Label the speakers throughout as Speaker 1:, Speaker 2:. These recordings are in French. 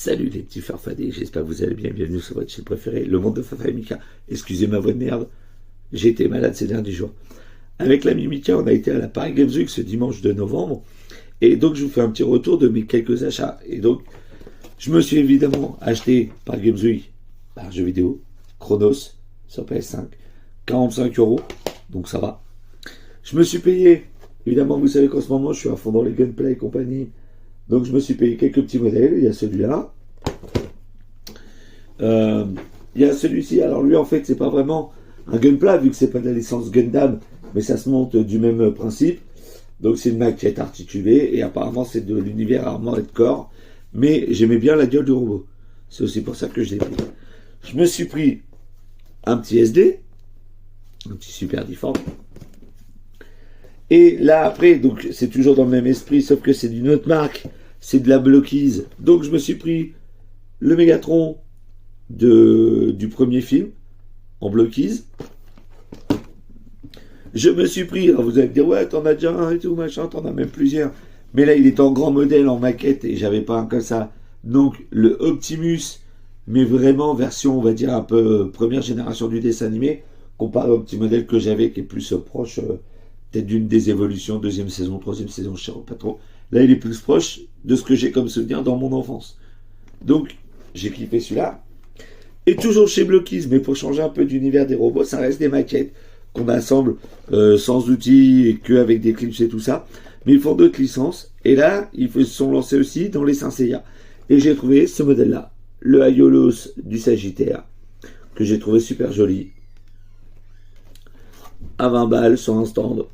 Speaker 1: Salut les petits farfadés, j'espère que vous allez bien, bienvenue sur votre chaîne préférée, le monde de Fafa et Mika. Excusez ma voix de merde, j'ai été malade ces derniers jours. Avec l'ami Mika, on a été à la Paris Games Week ce dimanche de novembre, et donc je vous fais un petit retour de mes quelques achats. Et donc, je me suis évidemment acheté par Games Week, par jeu vidéo, Chronos, sur PS5, 45 €, donc ça va. Je me suis payé, évidemment vous savez qu'en ce moment je suis à fond dans les gunplay et compagnie, donc je me suis payé quelques petits modèles. Il y a celui-là. Il y a celui-ci. Alors lui en fait c'est pas vraiment un gunpla vu que c'est pas de la licence Gundam, mais ça se monte du même principe. Donc c'est une maquette articulée et apparemment c'est de l'univers Armored Core. Mais j'aimais bien la gueule du robot. C'est aussi pour ça que je l'ai pris. Je me suis pris un petit SD, un petit Super Difform. Et là après, donc c'est toujours dans le même esprit, sauf que c'est d'une autre marque, c'est de la Blockies. Donc je me suis pris le Megatron du premier film, en Blockies. Je me suis pris, alors vous allez me dire, ouais, t'en as déjà un et tout, machin, t'en as même plusieurs. Mais là, il est en grand modèle, en maquette, et j'avais pas un comme ça. Donc le Optimus, mais vraiment version, on va dire, un peu première génération du dessin animé, comparé au petit modèle que j'avais, qui est plus proche... peut-être d'une des évolutions, deuxième saison, troisième saison, je ne sais pas trop. Là, il est plus proche de ce que j'ai comme souvenir dans mon enfance. Donc, j'ai kiffé celui-là. Et toujours chez Blockies, mais pour changer un peu d'univers des robots, ça reste des maquettes qu'on assemble sans outils et qu'avec des clips et tout ça. Mais ils font d'autres licences. Et là, ils se sont lancés aussi dans les Saint Seiya. Et j'ai trouvé ce modèle-là, le Aiolos du Sagittaire, que j'ai trouvé super joli. À 20 balles sur un stand.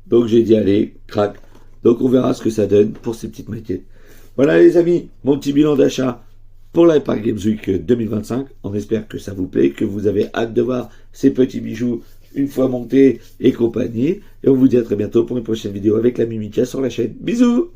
Speaker 1: Donc j'ai dit allez, crac. Donc on verra ce que ça donne pour ces petites maquettes. Voilà les amis, mon petit bilan d'achat pour la Paris Games Week 2025. On espère que ça vous plaît, que vous avez hâte de voir ces petits bijoux une fois montés et compagnie. Et on vous dit à très bientôt pour une prochaine vidéo avec la Mimika sur la chaîne. Bisous!